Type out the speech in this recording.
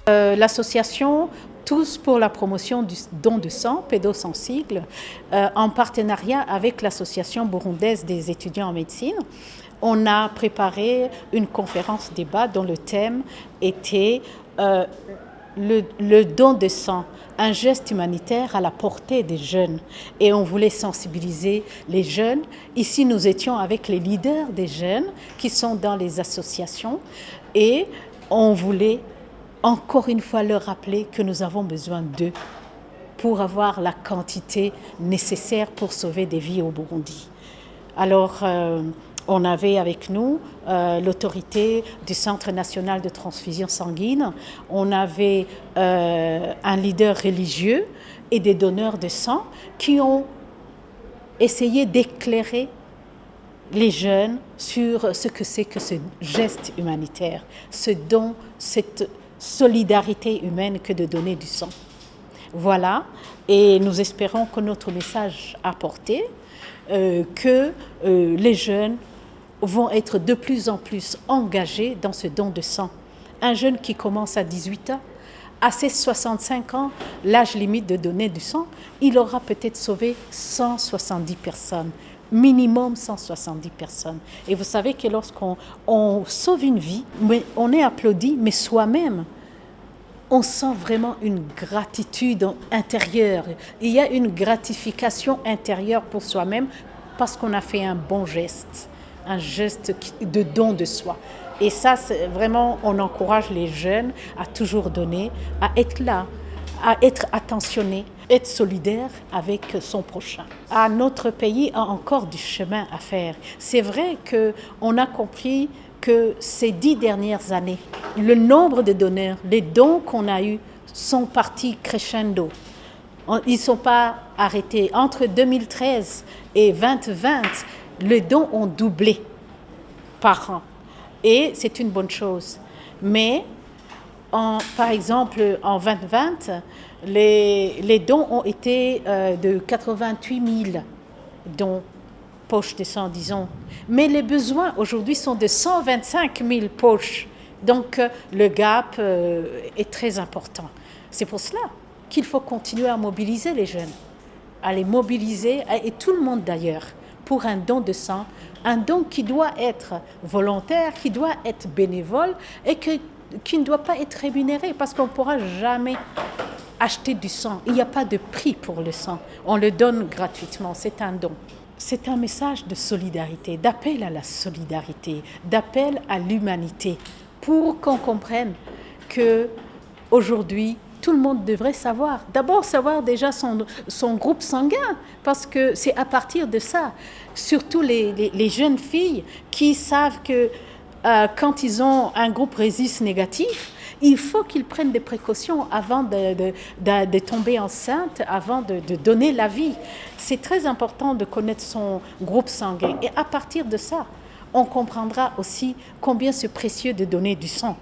L'association Tous pour la promotion du don de sang, PEDO sans sigle, en partenariat avec l'Association burundaise des étudiants en médecine, on a préparé une conférence débat dont le thème était le don de sang, un geste humanitaire à la portée des jeunes. Et on voulait sensibiliser les jeunes. Ici, nous étions avec les leaders des jeunes qui sont dans les associations et on voulait encore une fois leur rappeler que nous avons besoin d'eux pour avoir la quantité nécessaire pour sauver des vies au Burundi. Alors, on avait avec nous l'autorité du Centre national de transfusion sanguine, on avait un leader religieux et des donneurs de sang qui ont essayé d'éclairer les jeunes sur ce que c'est que ce geste humanitaire, ce don, cette solidarité humaine que de donner du sang. Voilà, et nous espérons que notre message a porté, que les jeunes vont être de plus en plus engagés dans ce don de sang. Un jeune qui commence à 18 ans, à ses 65 ans, l'âge limite de donner du sang, il aura peut-être sauvé 170 personnes. Minimum 170 personnes. Et vous savez que lorsqu'on sauve une vie, on est applaudi, mais soi-même, on sent vraiment une gratitude intérieure. Il y a une gratification intérieure pour soi-même parce qu'on a fait un bon geste, un geste de don de soi. Et ça, c'est vraiment, on encourage les jeunes à toujours donner, à être là, à être attentionnés, être solidaire avec son prochain. Notre pays a encore du chemin à faire. C'est vrai qu'on a compris que ces 10 dernières années, le nombre de donneurs, les dons qu'on a eus sont partis crescendo. Ils ne sont pas arrêtés. Entre 2013 et 2020, les dons ont doublé par an. Et c'est une bonne chose. Mais, par exemple, en 2020, les dons ont été de 88 000 dons, poches de sang, disons. Mais les besoins aujourd'hui sont de 125 000 poches. Donc, le gap est très important. C'est pour cela qu'il faut continuer à mobiliser les jeunes, à les mobiliser, et tout le monde d'ailleurs, pour un don de sang, un don qui doit être volontaire, qui doit être bénévole et qui ne doit pas être rémunéré parce qu'on ne pourra jamais acheter du sang. Il n'y a pas de prix pour le sang. On le donne gratuitement, c'est un don. C'est un message de solidarité, d'appel à la solidarité, d'appel à l'humanité pour qu'on comprenne qu'aujourd'hui, tout le monde devrait savoir. D'abord, savoir déjà son groupe sanguin, parce que c'est à partir de ça, surtout les jeunes filles qui savent que quand ils ont un groupe rhésus négatif, il faut qu'ils prennent des précautions avant de tomber enceinte, avant de donner la vie. C'est très important de connaître son groupe sanguin. Et à partir de ça, on comprendra aussi combien c'est précieux de donner du sang.